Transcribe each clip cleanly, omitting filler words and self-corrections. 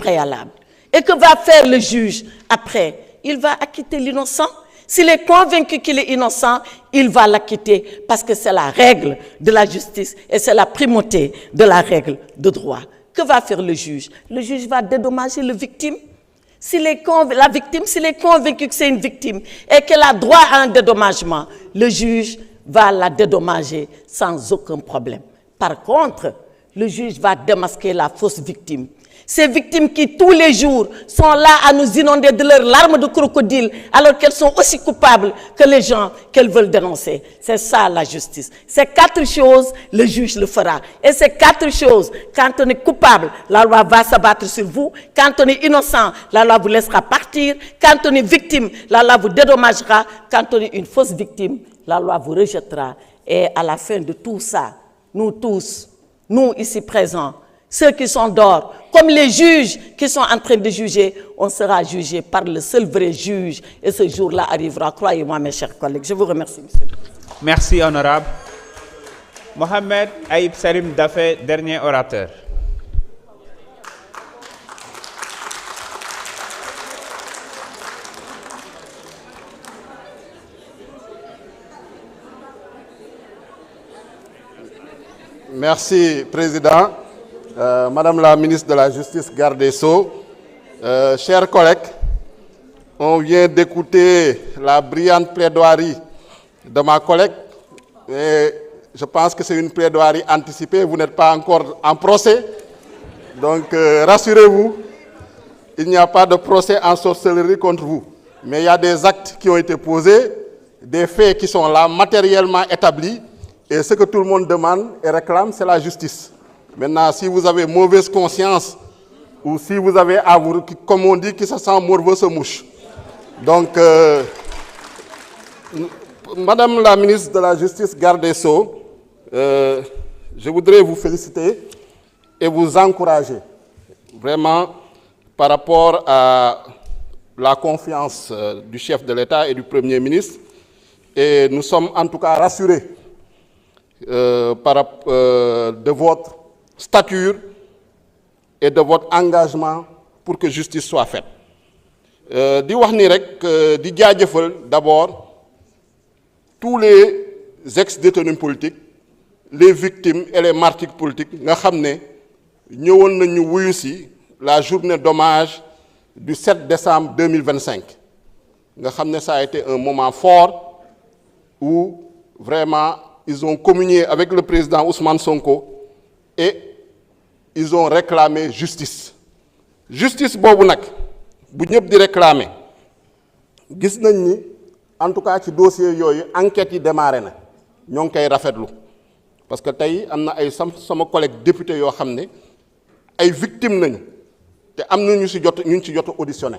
préalable. Et que va faire le juge après? Il va acquitter l'innocent. S'il est convaincu qu'il est innocent, il va l'acquitter parce que c'est la règle de la justice et c'est la primauté de la règle de droit. Que va faire le juge? Le juge va dédommager la victime. S'il est convaincu que c'est une victime et qu'elle a droit à un dédommagement, le juge va la dédommager sans aucun problème. Par contre, le juge va démasquer la fausse victime. Ces victimes qui, tous les jours, sont là à nous inonder de leurs larmes de crocodile, alors qu'elles sont aussi coupables que les gens qu'elles veulent dénoncer. C'est ça la justice. Ces 4 choses, le juge le fera. Et ces 4 choses, quand on est coupable, la loi va s'abattre sur vous. Quand on est innocent, la loi vous laissera partir. Quand on est victime, la loi vous dédommagera. Quand on est une fausse victime, la loi vous rejettera. Et à la fin de tout ça, nous tous, nous ici présents, ceux qui sont dehors, comme les juges qui sont en train de juger, on sera jugé par le seul vrai juge. Et ce jour-là arrivera, croyez-moi mes chers collègues. Je vous remercie, monsieur le président. Merci, honorable. Mohamed Aïb Salim Dafé, dernier orateur. Merci, Président. Madame la ministre de la Justice, garde des Sceaux, chers collègues, on vient d'écouter la brillante plaidoirie de ma collègue. Et je pense que c'est une plaidoirie anticipée. Vous n'êtes pas encore en procès. Donc, rassurez-vous, il n'y a pas de procès en sorcellerie contre vous. Mais il y a des actes qui ont été posés, des faits qui sont là, matériellement établis. Et ce que tout le monde demande et réclame, c'est la justice. Maintenant, si vous avez mauvaise conscience, ou si vous avez à vous, comme on dit, qui se sent morveux se mouche. Donc, Madame la ministre de la Justice, garde des Sceaux, je voudrais vous féliciter et vous encourager, vraiment, par rapport à la confiance du chef de l'État et du Premier ministre. Et nous sommes en tout cas rassurés de votre stature et de votre engagement pour que justice soit faite. Di wax ni rek di jaajëfal d'abord tous les ex-détenus politiques, les victimes et les martyrs politiques nga xam ne ñëwoon nañu wuyu si la journée d'hommage du 7 décembre 2025 nga xam ne ça a été un moment fort où vraiment ils ont communié avec le président Ousmane Sonko et ils ont réclamé justice. Justice boobu nag bu ñëpp di réclamer gis nañ ni en tout cas ci dossier yooyu enquête yi démarré na ñoo ngi koy rafetlu parce que tey am na ay sama collègue député yoo xam ne ay victimes nañu te am na ñu ci jot auditionné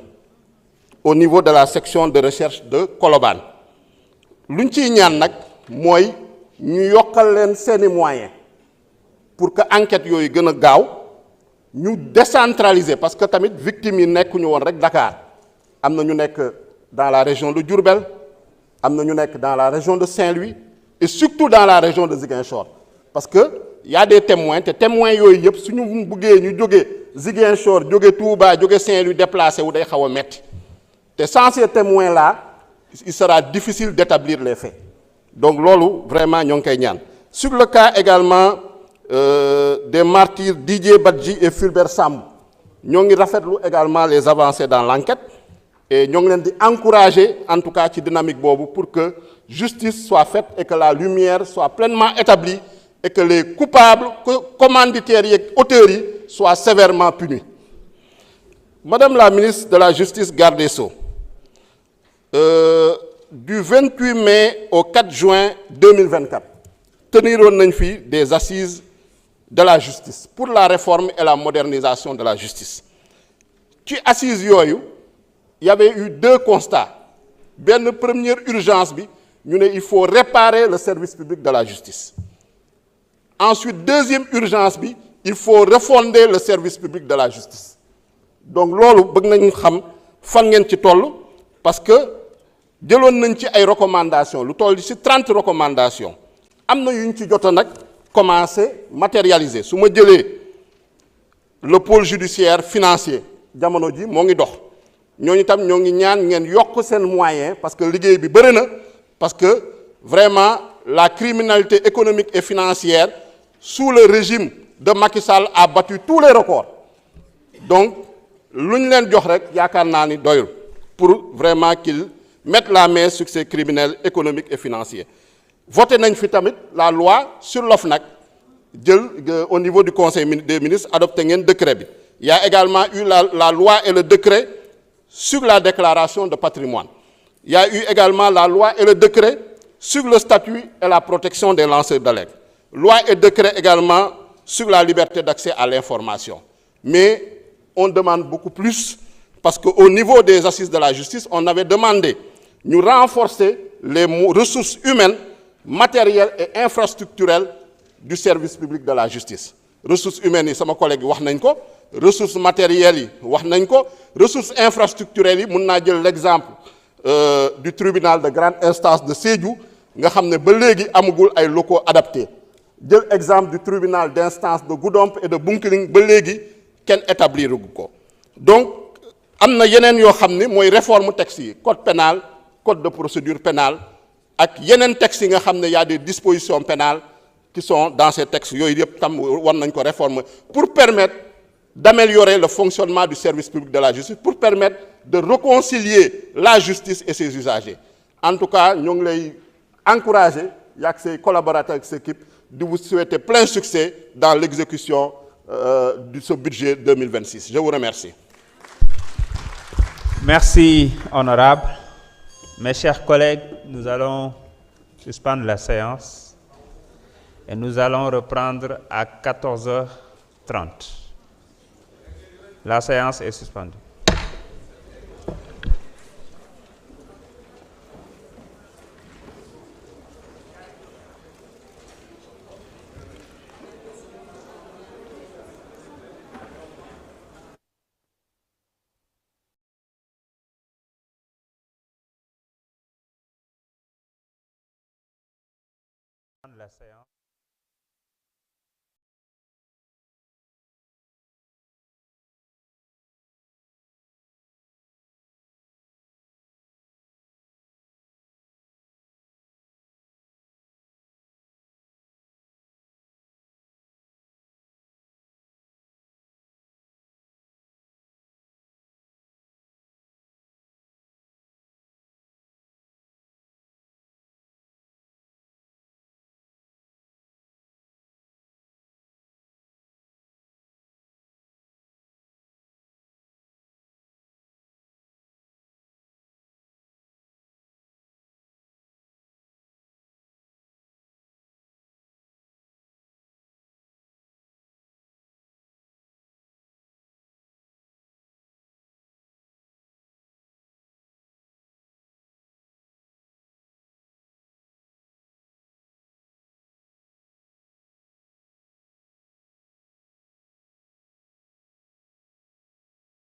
au niveau de la section de recherche de Colobane luñ ciy ñaan nag mooy ñu yokkal leen seeni moyens pour que enquête yooyu gën a gaaw ñu décentraliser parce que tamit victimes yi nekkuñu woon rek Dakar am na ñu nekk dans la région de Diourbel am na ñu nekk dans la région de Saint-Louis et surtout dans la région de Ziguinchor parce que y a des témoins te témoins yooyu yëpp suñu buggee ñu jógee Ziguinchor jóge Touba jóge Saint-Louis déplacé wu day xaw a metti te sans ces témoins là il sera difficile d'établir les faits donc loolu vraiment ñoo ngi koy ñaan sur le cas également des martyrs Didier Badji et Fulbert Sambou ñoo ngi rafetlu également les avancées dans l'enquête et ñoo ngi leen di encourager en tout cas ci dynamique boobu pour que justice soit faite et que la lumière soit pleinement établie et que les coupables commanditaires et auteurs yi soient sévèrement punis. Madame la ministre de la Justice, garde des Sceaux, du 28 mai au 4 juin 2024 teniroon nañ fi des assises de la justice pour la réforme et la modernisation de la justice. Ci assises yooyu il y avait eu 2 constats. Benn première urgence bi ñu ne il faut réparer le service public de la justice. Ensuite deuxième urgence bi il faut refonder le service public de la justice. Donc loolu bëgg nañu xam fan ngeen ci toll parce que jëloon nañ ci ay recommandations lu toll ci 30 recommandations am na yu ñu ci jot nag commencé matérialiser su ma jëlee le pôle judiciaire financier jamono ji moo ngi dox ñooñu tam ñoo ngi ñaan ngeen yokk seen moyen parce que liggéey bi bëri na parce que vraiment la criminalité économique et financière sous le régime de Macky Sall a battu tous les records donc lu ñu leen jox rek yaakaar naa ni doyul pour vraiment qu'ils mettent la main sur ces criminels économiques et financiers. Voté nañ fi tamit la loi sur l'OFNAC jël au niveau du conseil des ministres adopté ngeen décret bi. Il y a également eu la loi et le décret sur la déclaration de patrimoine. Il y a eu également la loi et le décret sur le statut et la protection des lanceurs d'alerte. Loi et décret également sur la liberté d'accès à l'information. Mais on demande beaucoup plus parce qu'au niveau des assises de la justice, on avait demandé de renforcer les ressources humaines, matérielles et infrastructurelles du service public de la justice. Ressources humaines, c'est mon collègue wax nañ ko, ressources matérielles, wax nañ ko, ressources infrastructurelles, mun naa jël l'exemple du tribunal de grande instance de Sédhiou, nga xam ne ba léegi amagul ay locaux adaptés. Jël exemple du tribunal d'instance de Goudomp et de Bounkiling ba léegi kenn établir ko. Donc am na yeneen yoo xam ne mooy réforme texte yi code pénal code de procédure pénale ak yeneen textes yi nga xam ne y a des dispositions pénales qui sont dans ces textes yooyu yëpp tam war nañ ko réformer pour permettre d'améliorer le fonctionnement du service public de la justice pour permettre de réconcilier la justice et ses usagers. En tout cas ñoo ngi lay encourager yaak ses collaborateurs ak ses équipes de vous souhaiter plein succès dans l'exécution de ce budget 2026. Je vous remercie. Merci, honorable. Mes chers collègues, nous allons suspendre la séance et nous allons reprendre à 14h30. La séance est suspendue. La séance.